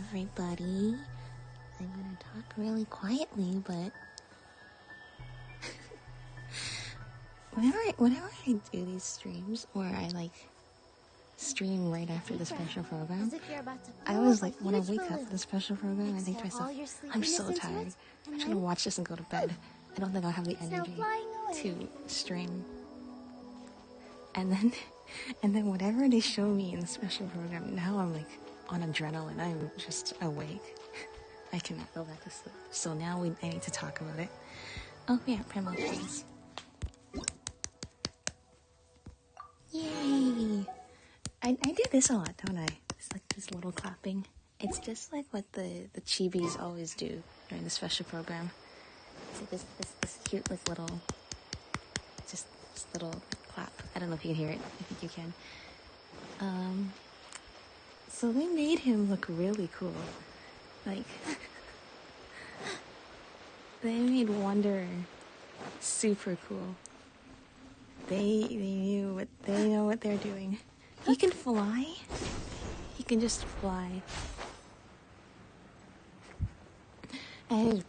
everybody. I'm gonna talk really quietly, but whenever I do these streams, or I like stream right after the special program, I always like, when I wake up for the special program, I think to myself, I'm so tired. I'm trying to watch this and go to bed. I don't think I'll have the energy to stream. And then whatever they show me in the special program, now I'm like on adrenaline. I'm just awake. I cannot go back to sleep. So now I need to talk about it. Oh yeah, promotions. Yay! I do this a lot, don't I? It's like this little clapping. It's just like what the chibis always do during the special program. It's like this cute like little, just this little clap. I don't know if you can hear it. I think you can. So they made him look really cool. Like, they made Wonder super cool. They know what they're doing. He can fly. He can just fly. And his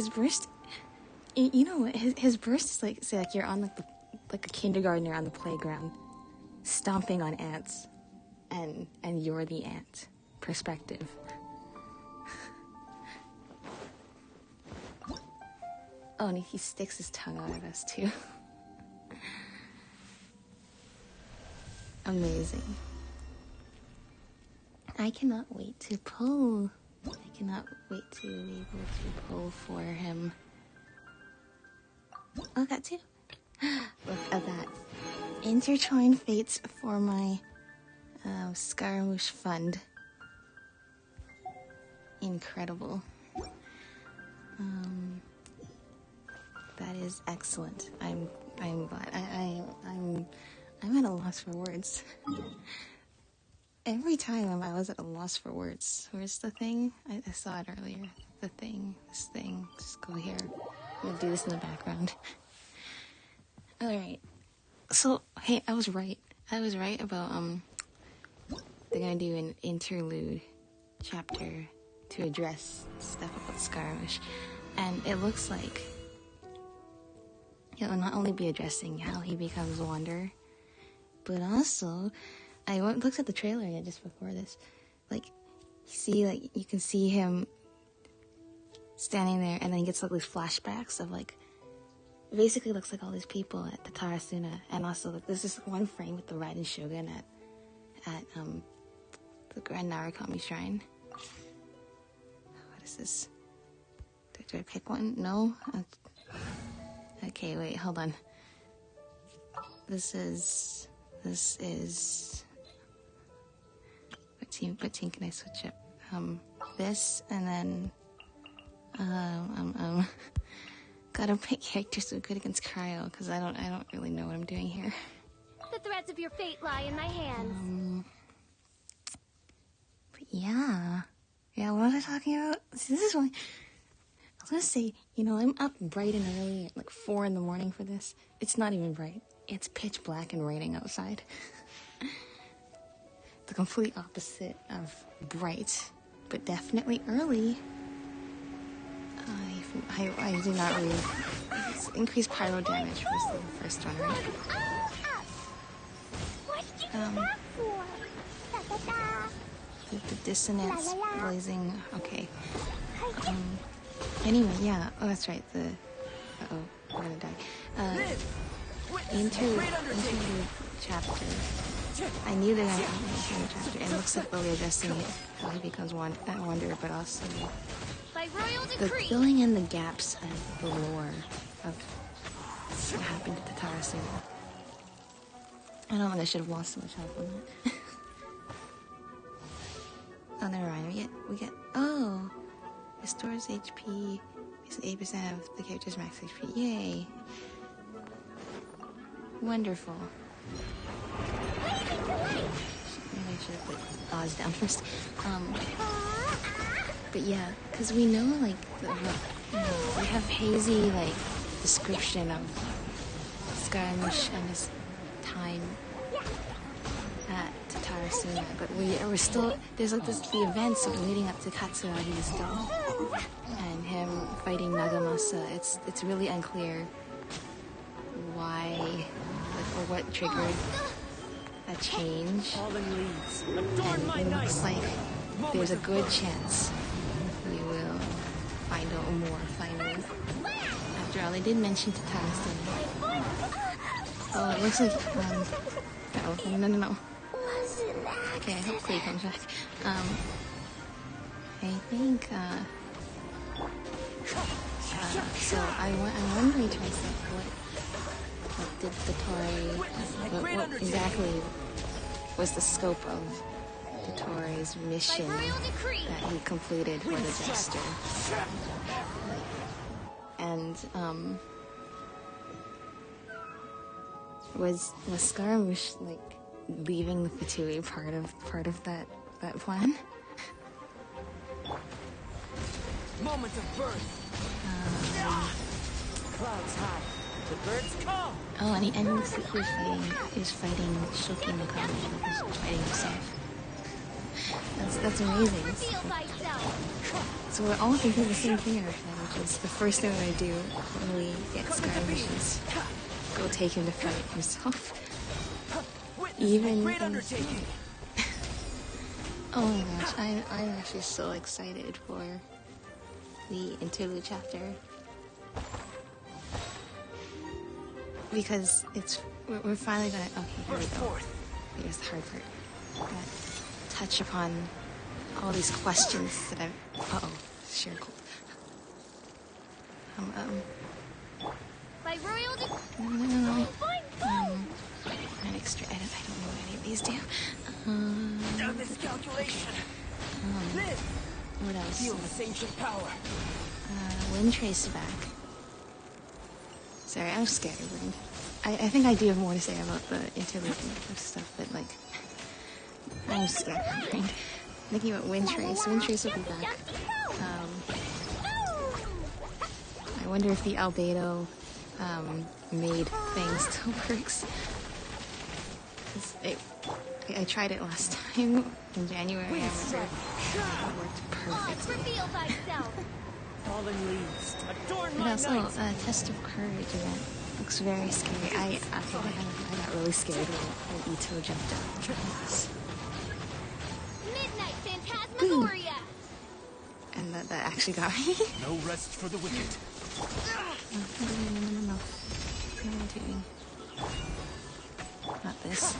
burst, you know what? His burst is like, say, like you're on like a kindergartner on the playground, stomping on ants, and you're the ant. Perspective. Oh, and he sticks his tongue out at us too. Amazing. I cannot wait to pull. I cannot wait to be able to pull for him. Oh, that too. Look at that. Intertwined fates for my Scaramouche fund. Incredible. That is excellent. I'm glad. I'm at a loss for words. Every time I was at a loss for words. Where's the thing? I saw it earlier. The thing. This thing. Just go here. I'm gonna do this in the background. Alright. So, hey, I was right. I was right about, they're gonna do an interlude chapter to address stuff about Scaramouche. And it looks like he'll not only be addressing how he becomes Wonder, but also, I looked at the trailer yet just before this. Like, you can see him standing there, and then he gets like these flashbacks of like, basically looks like all these people at the Tarasuna, and also like, there's this one frame with the Raiden Shogun at the Grand Narukami Shrine. What is this? Do I pick one? No? Okay, wait, hold on. This is... What team can I switch up? This, and then... Gotta pick characters so good against Cryo, because I don't really know what I'm doing here. The threads of your fate lie in my hands. But yeah. Yeah, what was I talking about? See, this is why... I was gonna say, you know, I'm up bright and early at like 4 in the morning for this. It's not even bright. It's pitch black and raining outside. The complete opposite of bright, but definitely early. I do not read. It's increased pyro damage was the first one, right? What did you do that for? The dissonance blazing. Okay. Anyway, yeah. Oh, that's right. Uh-oh, we're gonna die. Interlude chapter. I knew that I had an interlude chapter, and it looks like we're addressing it, how he becomes Wonder, but also the filling in the gaps of the lore of what happened to the Tarasuna. I don't think I should have lost so much health on that. Oh, never mind. We get. Oh. Restores HP, is 8% of the character's max HP. Yay. Wonderful. Maybe I should have put Oz down first. But yeah, because we know, like, we have hazy, like, description of Scaramouche and his time at Tatara never seen that, but we're still, there's like the events of leading up to Katsuagi's death and him fighting Nagamasa. It's really unclear why, like, or what triggered a change. And it looks like there's a good chance we will find out more finally. After all, they did mention Tatami. Oh, it looks like, oh, no. Okay, hopefully he comes back. I think, so I'm wondering to myself, what did the Tory, what exactly was the scope of the Tory's mission that he completed for the Jester? And, was Scaramouche, like, leaving the Fatui part of that plan? Moment of birth. Clouds high. The birds come. Oh, and he was fighting Shoki no Kami. He was fighting himself. That's amazing. So we're all thinking the same thing in our head, which is the first thing I do when we get Scaramouche is go take him to fight himself. Even oh my gosh, I'm actually so excited for the interlude chapter, because we're finally gonna, okay, here we go. Here's the hard part. Gonna touch upon all these questions that I've, sheer cold. By royal No. An extra edit. I don't know what any of these do. Miscalculation. What else? Feel this ancient power. Wind Trace back. Sorry, I'm scatterbrained. I think I do have more to say about the interlude stuff, but like, I'm scatterbrained. Thinking about Wind Trace. Wind Trace will be back. I wonder if the Albedo made thing still works. I tried it last time in January. I remember it worked perfectly. And also, Test of Courage event looks very scary. I got really scared when Ito jumped out. Midnight Phantasmagoria. And that actually got me. No rest for the wicked. No. What am I doing? Not this.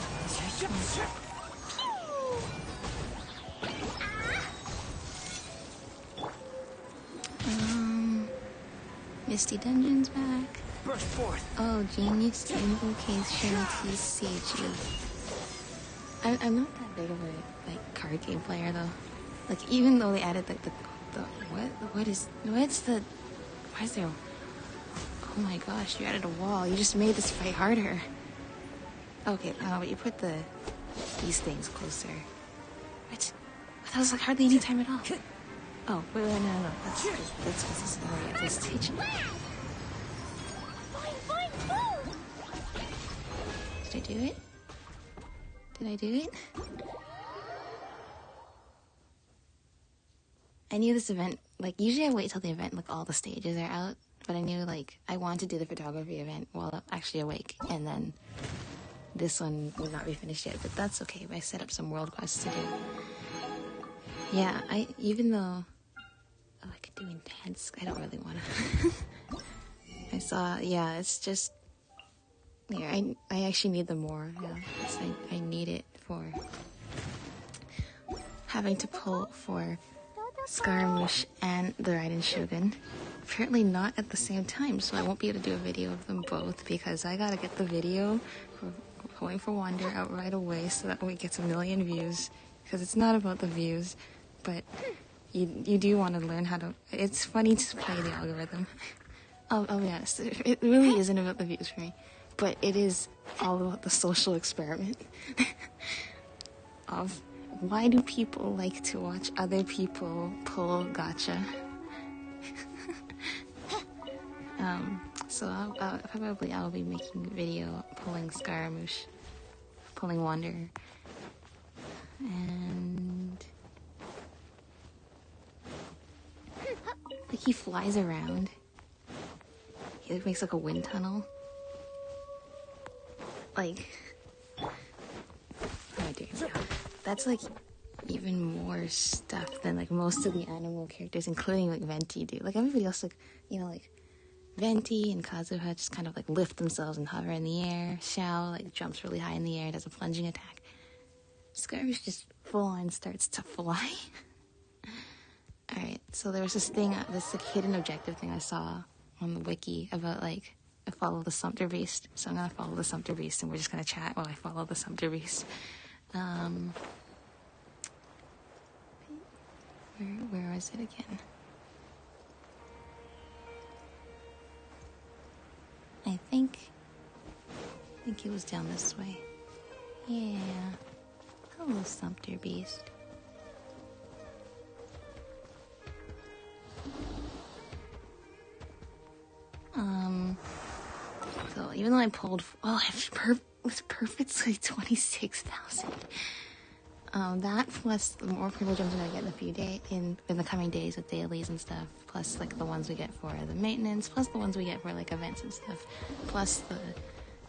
Misty Dungeon's back. Burst forth. Oh, Genius Invocation TCG. I'm not that big of a card game player though. Like, even though they added the why is there? Oh my gosh, you added a wall. You just made this fight harder. Okay, but you put these things closer. What? That was like hardly any time at all. Oh, wait, no. That's what's this area at this stage. Did I do it? Did I do it? I knew this event, like, usually I wait till the event, like, all the stages are out, but I knew, like, I wanted to do the photography event while I'm actually awake, and then this one will not be finished yet, but that's okay. I set up some world quests to do. Yeah, even though, I could do intense, I don't really want to. I saw, yeah, it's just, yeah, I actually need them more, yeah, I need it for having to pull for Scaramouche and the Raiden Shogun. Apparently not at the same time, so I won't be able to do a video of them both because I gotta get the video for Going for Wander out right away so that way it gets 1 million views. Because it's not about the views, but you do want to learn how to. It's funny to play the algorithm. I'll be honest, it really isn't about the views for me, but it is all about the social experiment of. Why do people like to watch other people pull gacha? So I'll be making a video pulling Scaramouche, pulling Wander. And like he flies around. He like, makes like a wind tunnel. Like, what am I doing now? That's like even more stuff than like most of the animal characters, including like Venti do. Like everybody else, like, you know, like Venti and Kazuha just kind of like lift themselves and hover in the air. Xiao like jumps really high in the air, does a plunging attack. Scaramouche just full on starts to fly. Alright, so there was this thing, this like hidden objective thing I saw on the wiki about like, I follow the Sumpter Beast. So I'm gonna follow the Sumpter Beast and we're just gonna chat while I follow the Sumpter Beast. Where was it again? I think it was down this way. Yeah. Hello, Sumpter Beast. So even though I pulled, it was perfectly 26,000. That plus the more privilege I'm gonna get in the coming days with dailies and stuff, plus like the ones we get for the maintenance, plus the ones we get for like events and stuff, plus the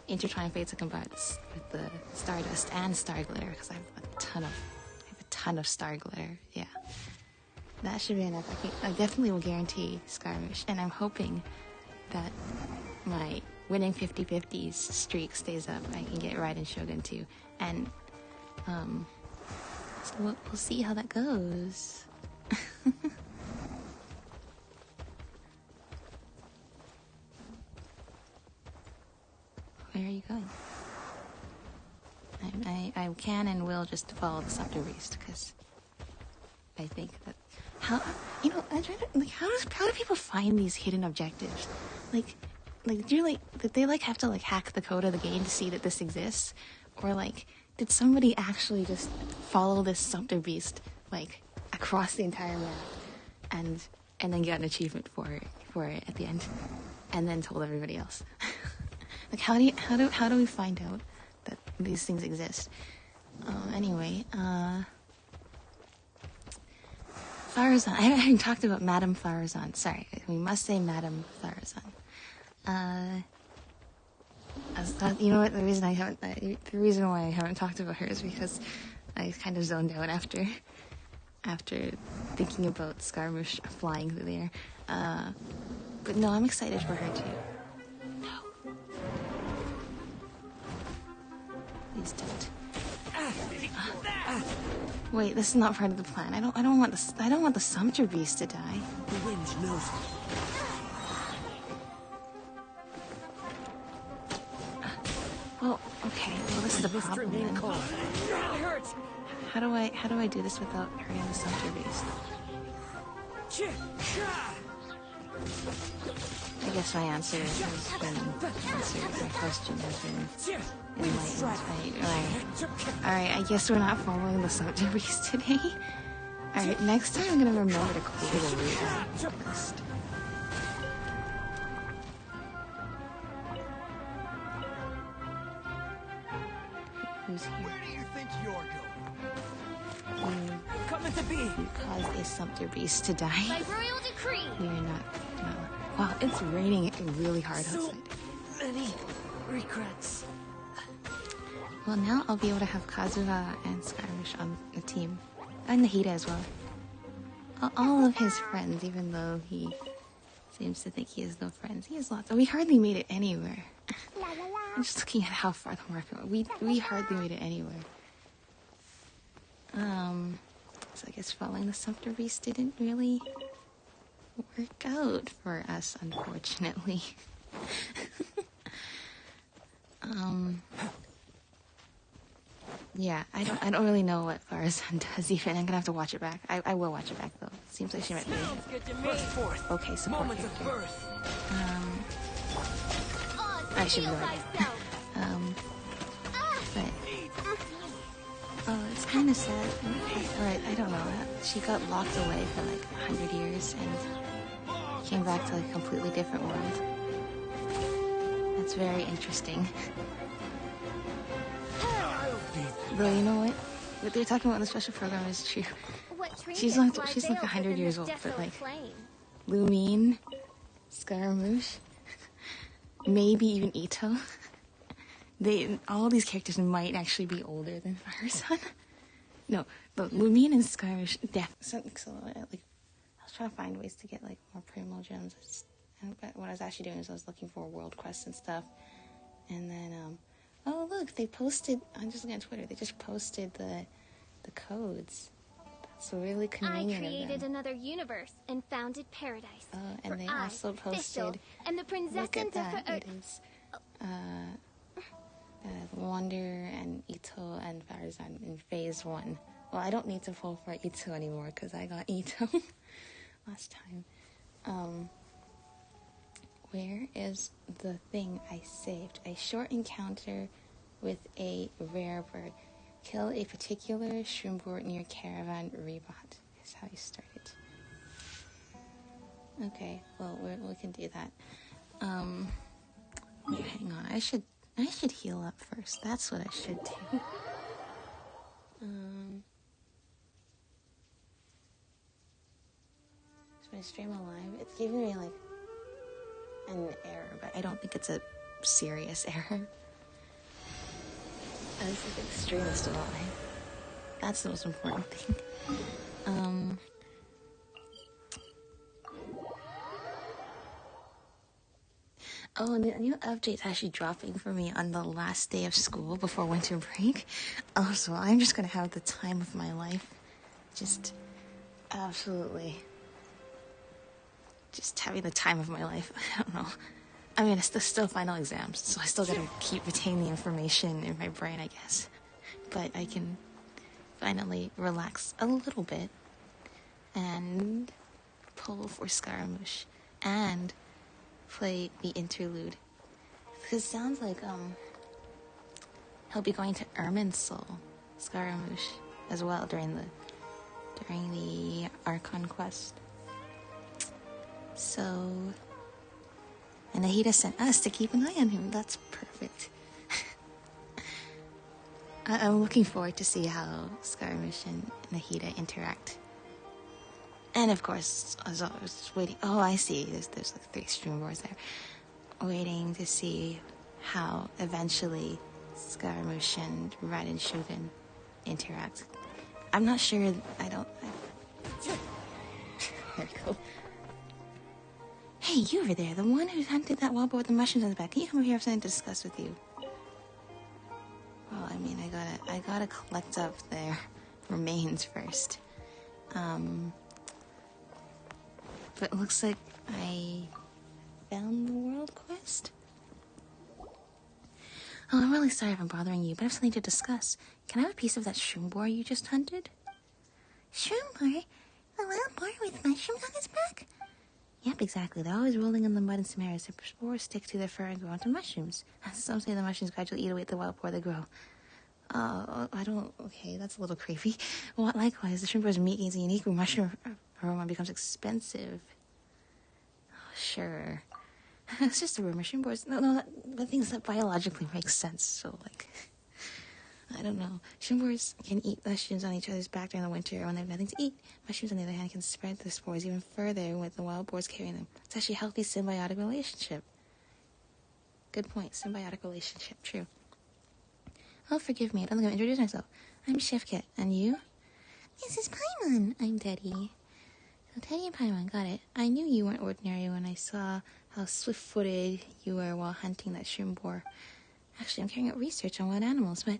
intertwined fates that combine with the Stardust and Star Glitter, because I have a ton of Star Glitter. Yeah, that should be enough. I definitely will guarantee Scaramouche, and I'm hoping that my winning 50/50s streak stays up. I can get Raiden Shogun too, and so we'll see how that goes. Where are you going? I can and will just follow the Sumpter Beast, because I think that how I'm trying to like how do people find these hidden objectives? Like did they like have to like hack the code of the game to see that this exists, or like did somebody actually just follow this Sumpter Beast like across the entire map and then get an achievement for it at the end, and then told everybody else? Like how do we find out that these things exist? Anyway, Flowerzon. I haven't talked about Madame Flowerzon. Sorry, we must say Madame Flowerzon. You know what? The reason why I haven't talked about her is because I kind of zoned out after thinking about Scaramouche flying through the air. But no, I'm excited for her too. No. Please don't. Wait, this is not part of the plan. I don't want the Sumpter Beast to die. The wind knows me. Well, okay. Well, this is the problem then. How do I do this without hurting the Sumpter Beast? I guess my answer has been answered. My question has been enlightened. Alright, I guess we're not following the Sumpter Beast today. Alright, next time I'm gonna remember to clear the route first. Who's here? Where do you think you're going? Coming to be. You caused a Sumpter Beast to die. By royal decree. We are not. No. Wow, it's raining really hard outside. So many regrets. Well, now I'll be able to have Kazuha and Scaramouche on the team. And Nahida as well. All of his friends, even though he seems to think he has no friends. He has lots. We hardly made it anywhere. I'm just looking at how far the market went. We hardly made it anywhere. So I guess following the Sumpter Beast didn't really work out for us, unfortunately. Yeah, I don't really know what Flowerzon does even. I'm gonna have to watch it back. I will watch it back though. Seems like she might be okay. Support Moments of character. birth. I should know it. But it's kind of sad. Alright, I don't know. She got locked away for like 100 years and came back to like a completely different world. That's very interesting. Though, you know what? what they're talking about in the special program is true. What She's trinkets like lie she's veiled 100 within years this old, but desolate like plain? Lumine, Scaramouche, maybe even Ito. All these characters might actually be older than Fire Sun. No, but Lumine and Scaramouche definitely. So like, I was trying to find ways to get like more Primo gems. But what I was actually doing is I was looking for world quests and stuff. And then, oh look, they posted. I'm just looking at Twitter. They just posted the codes. That's really convenient. I created of them. another universe and founded paradise. And they also posted. And the princess Look at that. It is Wander and Ito and Farazan in phase 1. Well, I don't need to pull for Ito anymore because I got Ito last time. Where is the thing I saved? A short encounter with a rare bird. Kill a particular shroomboard near Caravan Rebot. Is how you start it. Okay, well we can do that. Wait, hang on. I should heal up first. That's what I should do. Is my stream alive? It's giving me like an error, but I don't think it's a serious error. I just think the stream is still alive. That's the most important thing. Oh, and the new update's actually dropping for me on the last day of school before winter break. Oh, so I'm just gonna have the time of my life. Just absolutely. Just having the time of my life. I don't know. I mean, it's still final exams, so I still gotta keep retaining the information in my brain, I guess. But I can finally relax a little bit and pull for Scaramouche and play the interlude. Because it sounds like he'll be going to Irminsul, Scaramouche, as well during the Archon quest. So, and Nahida sent us to keep an eye on him. That's perfect. I'm looking forward to see how Scaramouche and Nahida interact. And of course, as I was waiting. Oh, I see. There's like 3 stream boards there. Waiting to see how eventually Scaramouche and Red and Shogun interact. I'm not sure. There we go. Hey, you over there, the one who hunted that wild boar with the mushrooms on his back. Can you come over here? I have something to discuss with you. Well, I mean, I gotta collect up their remains first. But it looks like I found the world quest. Oh, I'm really sorry if I'm bothering you, but I have something to discuss. Can I have a piece of that shroom boar you just hunted? Shroom boar? The wild boar with mushrooms on his back? Yep, exactly. They're always rolling in the mud in some areas. The spores stick to their fur and grow into mushrooms. Some say the mushrooms gradually eat away at the wild boar they grow. I don't... Okay, that's a little creepy. Well, likewise, the shroom boar's meat gains a unique mushroom aroma becomes expensive. Oh, sure. It's just a rumor. Shroom boars... No, but things that biologically make sense, so, like... I don't know. Shroom boars can eat mushrooms on each other's back during the winter when they have nothing to eat. Mushrooms, on the other hand, can spread the spores even further with the wild boars carrying them. It's actually a healthy symbiotic relationship. Good point. Symbiotic relationship. True. Oh, forgive me. I don't think I've introduced myself. I'm Chef Kit. And you? This is Paimon. I'm Teddy. So Teddy and Paimon, got it. I knew you weren't ordinary when I saw how swift-footed you were while hunting that shroom boar. Actually, I'm carrying out research on wild animals, but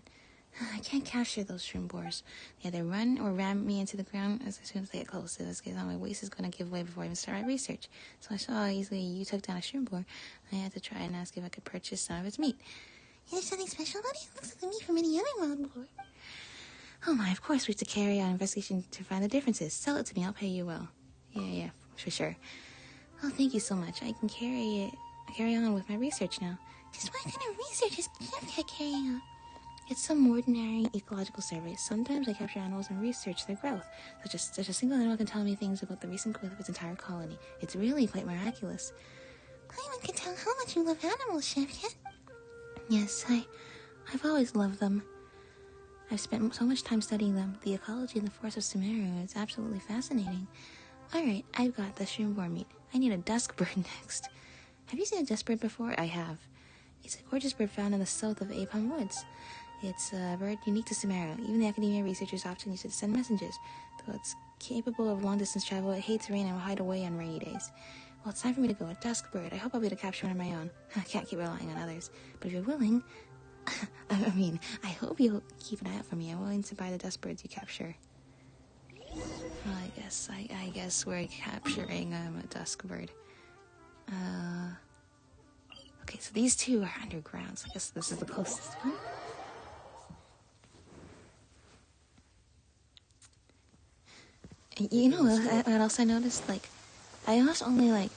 I can't capture those shroom boars. They either run or ram me into the ground as soon as they get close. In this case, my waist is going to give way before I even start my research. So I saw how easily you took down a shroom boar. I had to try and ask if I could purchase some of its meat. Yeah, there's something special about it? It looks like the meat from any other wild boar. Oh my, of course we have to carry out an investigation to find the differences. Sell it to me, I'll pay you well. Yeah, for sure. Oh, thank you so much. I can carry on with my research now. Just what kind of research is Chef carrying on? It's some ordinary ecological survey. Sometimes I capture animals and research their growth. Such a single animal can tell me things about the recent growth of its entire colony. It's really quite miraculous. Anyone can tell how much you love animals, Chef. Yes, I've always loved them. I've spent so much time studying them. The ecology and the forest of Sumeru is absolutely fascinating. Alright, I've got the shroomboar meat. I need a dusk bird next. Have you seen a dusk bird before? I have. It's a gorgeous bird found in the south of Apon Woods. It's a bird unique to Sumeru. Even the academia researchers often use it to send messages. Though it's capable of long-distance travel, it hates rain and will hide away on rainy days. Well, it's time for me to go. A dusk bird. I hope I'll be able to capture one of my own. I can't keep relying on others. But if you're willing... I hope you'll keep an eye out for me. I'm willing to buy the dusk birds you capture. Well, I guess we're capturing a dusk bird. Okay, so these two are underground, so I guess this is the closest one. You know what else I noticed? Like, I almost only, like,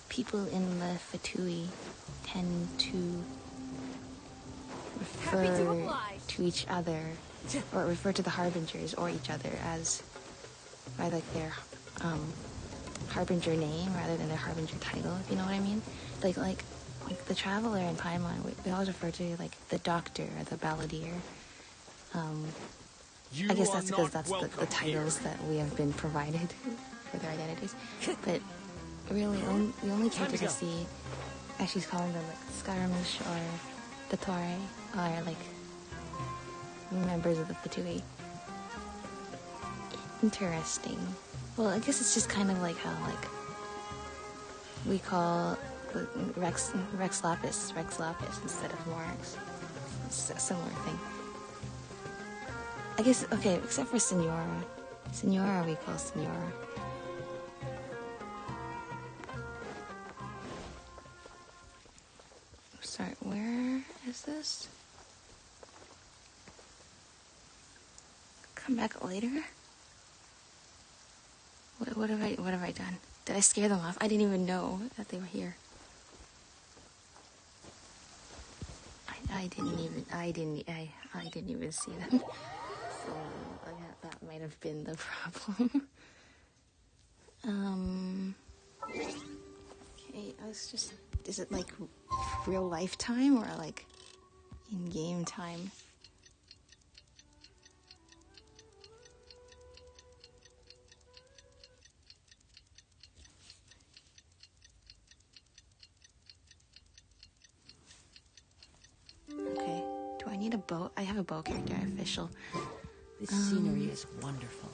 people in the Fatui tend to refer to each other, or refer to the Harbingers or each other as, by, like, their, Harbinger name rather than their Harbinger title, if you know what I mean? Like the Traveler in Paimon, we always refer to, like, the Doctor or the Balladeer. I guess that's because that's the titles that we have been provided for their identities. But really, the only characters I see actually calling them, like, Scaramouche or the Torre are, like, members of the Fatui. Interesting. Well, I guess it's just kind of like how, like, we call Rex Lapis instead of Morax. It's a similar thing. I guess, okay, except for Senora. Senora we call Senora. Sorry, where is this? Come back later? What have I done? Did I scare them off? I didn't even know that they were here. I didn't even see them. So that might have been the problem. Okay, is it like real life time or like in game time? Okay, do I need a bow? I have a bow character, official. This scenery is wonderful.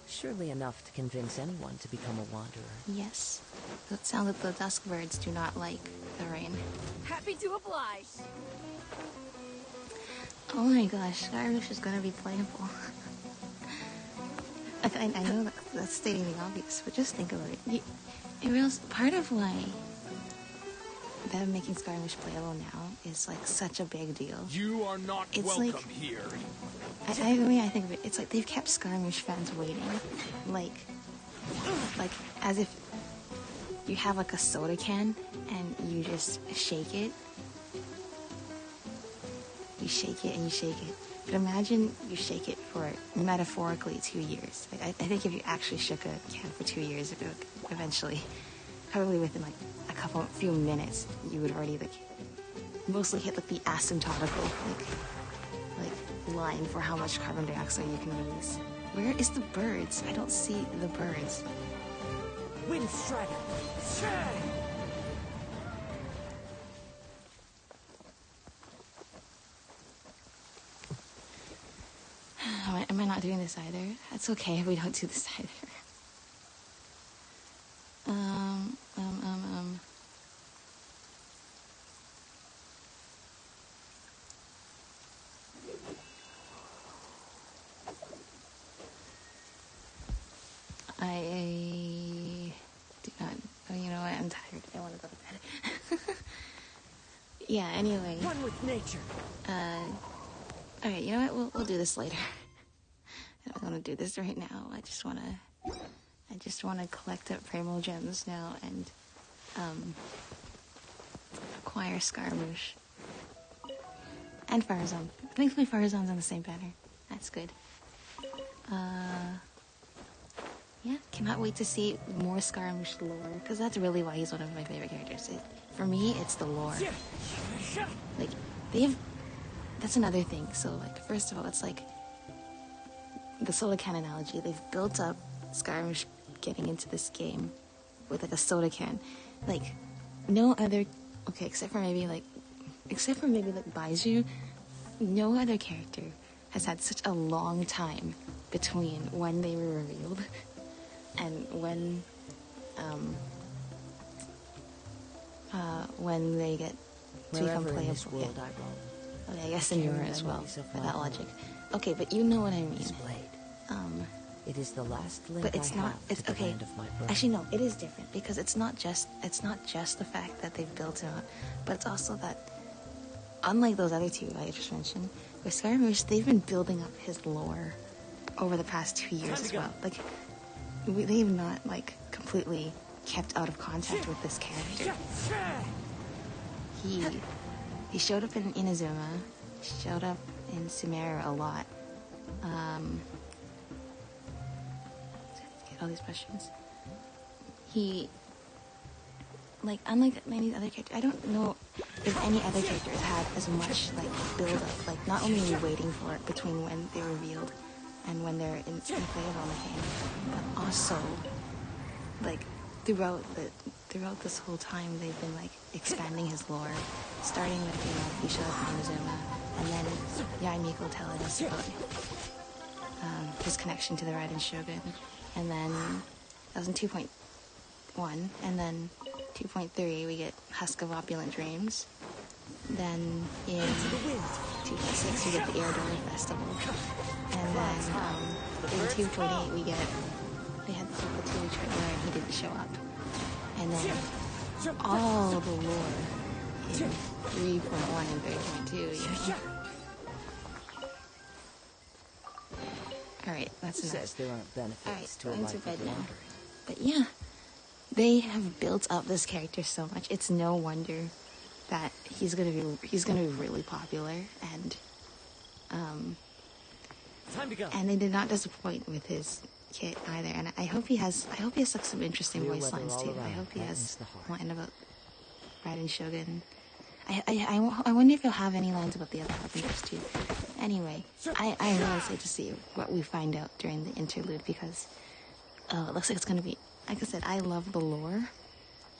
Surely enough to convince anyone to become a wanderer. Yes. It sounds like the dusk birds do not like the rain. Happy to oblige. Oh my gosh, Scaramouche is gonna be playable. I know that's stating the obvious, but just think about it. Part of why them making Scaramouche playable now is like such a big deal. You are not welcome here. I mean, I think of it, it's like they've kept Scaramouche fans waiting. Like as if you have like a soda can and you just shake it. You shake it and you shake it. But imagine you shake it for metaphorically 2 years. Like, I think if you actually shook a can for 2 years, it would eventually, probably within like a few minutes, you would already like mostly hit like the asymptotical like line for how much carbon dioxide you can release. Where is the birds? I don't see the birds. Wind Strider! Am I not doing this either? That's okay if we don't do this either. I do not. Oh, you know what? I'm tired. I want to go to bed. Yeah. Anyway. One with nature. All right. You know what? We'll do this later. I don't want to do this right now. I just want to collect up Primo gems now and acquire Scaramouche and Farazan. Thankfully, Farazan's on the same banner. That's good. Yeah, cannot wait to see more Scaramouche lore, because that's really why he's one of my favorite characters. For me, it's the lore. Like, they've that's another thing. So, like, first of all, it's like the soda can analogy. They've built up Scaramouche getting into this game with like a soda can. Like, no other, okay, except for maybe like Heizou, no other character has had such a long time between when they were revealed and when they get to become Wherever in playable. this world Yeah. I roam, Okay, I guess in carry Euro as well, memories of by my that home. logic. Okay, but you know what I mean. this blade. It is the last link But it's I not. have It's to the okay. land of my birth. Actually, no. It is different because it's not just the fact that they've built him up, but it's also that, unlike those other two I just mentioned, with Scaramouche, they've been building up his lore over the past 2 years as well. Like, they've not like completely kept out of contact with this character. He showed up in Inazuma, showed up in Sumeru a lot. Get all these questions. He, like, unlike many other characters, I don't know if any other characters had as much like build up. Like, not only are you waiting for it between when they're revealed and when they're in playable in the game, but also like throughout this whole time they've been like expanding his lore, starting with, you know, he showed up in Inazuma, and then Yaimiko telling us about his connection to the Raiden Shogun, and then that was in 2.1, and then 2.3 we get Husk of Opulent Dreams, then in 2.6 we get the Airdor Festival, and then in 2.8 we had the whole Cthulhu trailer and he didn't show up, and then all the lore in 3.1 and 3.2, yeah. Alright, that's enough. Says there aren't benefits Alright, to a going to life bed of now. wandering. But yeah, they have built up this character so much. It's no wonder that he's gonna be really popular, and Time to go. and they did not disappoint with his kit either. And I hope he has like some interesting Clear voice weather lines all too. I around, hope he brightens has the heart. one about Raiden Shogun. I wonder if he'll have any lines about the other carpenters too. Anyway, I'm really excited to see what we find out during the interlude, because it looks like it's gonna be, like I said, I love the lore,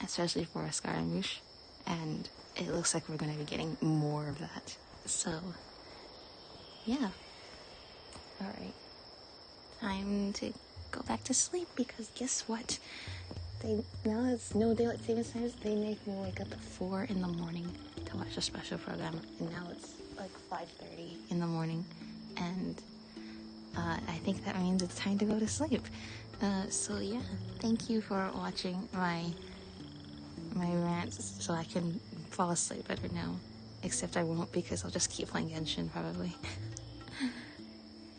especially for a Scaramouche, and it looks like we're gonna be getting more of that. So, yeah. Alright. Time to go back to sleep, because guess what? Now it's no daylight savings times, they make me wake up at 4 in the morning to watch a special program, and now it's like 5:30 in the morning, and I think that means it's time to go to sleep. So yeah, thank you for watching my rants, so I can fall asleep better now. Except I won't, because I'll just keep playing Genshin probably.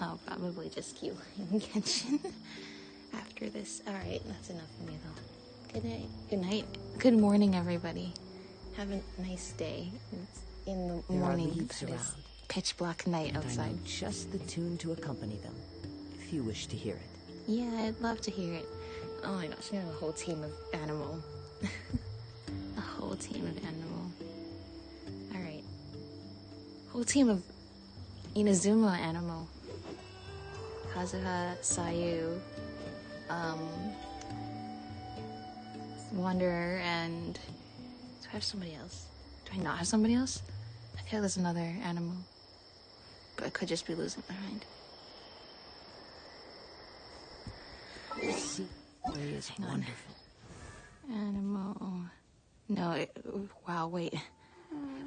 I'll probably just keep playing Genshin after this. Alright, that's enough for me though. Good night. Good night. Good morning, everybody. Have a nice day. It's in the There are morning. leaves It is around, pitch black night and I outside. know just the tune to accompany them, if you wish to hear it. Yeah, I'd love to hear it. Oh my gosh, we have a whole team of animal. A whole team of animal. Alright. Whole team of Inazuma Anemo. Kazuha, Sayu, Wanderer, and do I have somebody else? Do I not have somebody else? I feel like there's another animal, but I could just be losing my mind. The scenery is Hang on. wonderful. Animal. No, wow, wait.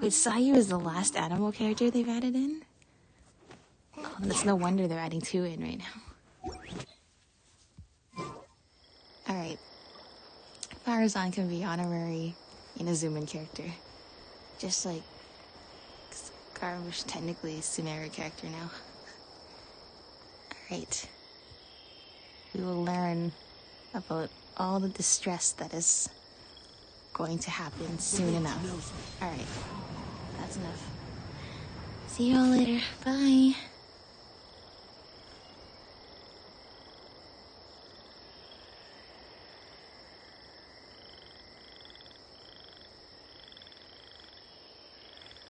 Wait, Sayu is the last animal character they've added in? Oh, it's no wonder they're adding 2 in right now. Alright. Farazan can be honorary Inazuman character. Just like Scaramouche technically is Sumeru character now. Alright. We will learn about all the distress that is going to happen soon enough. Alright. That's enough. See you all later. Bye.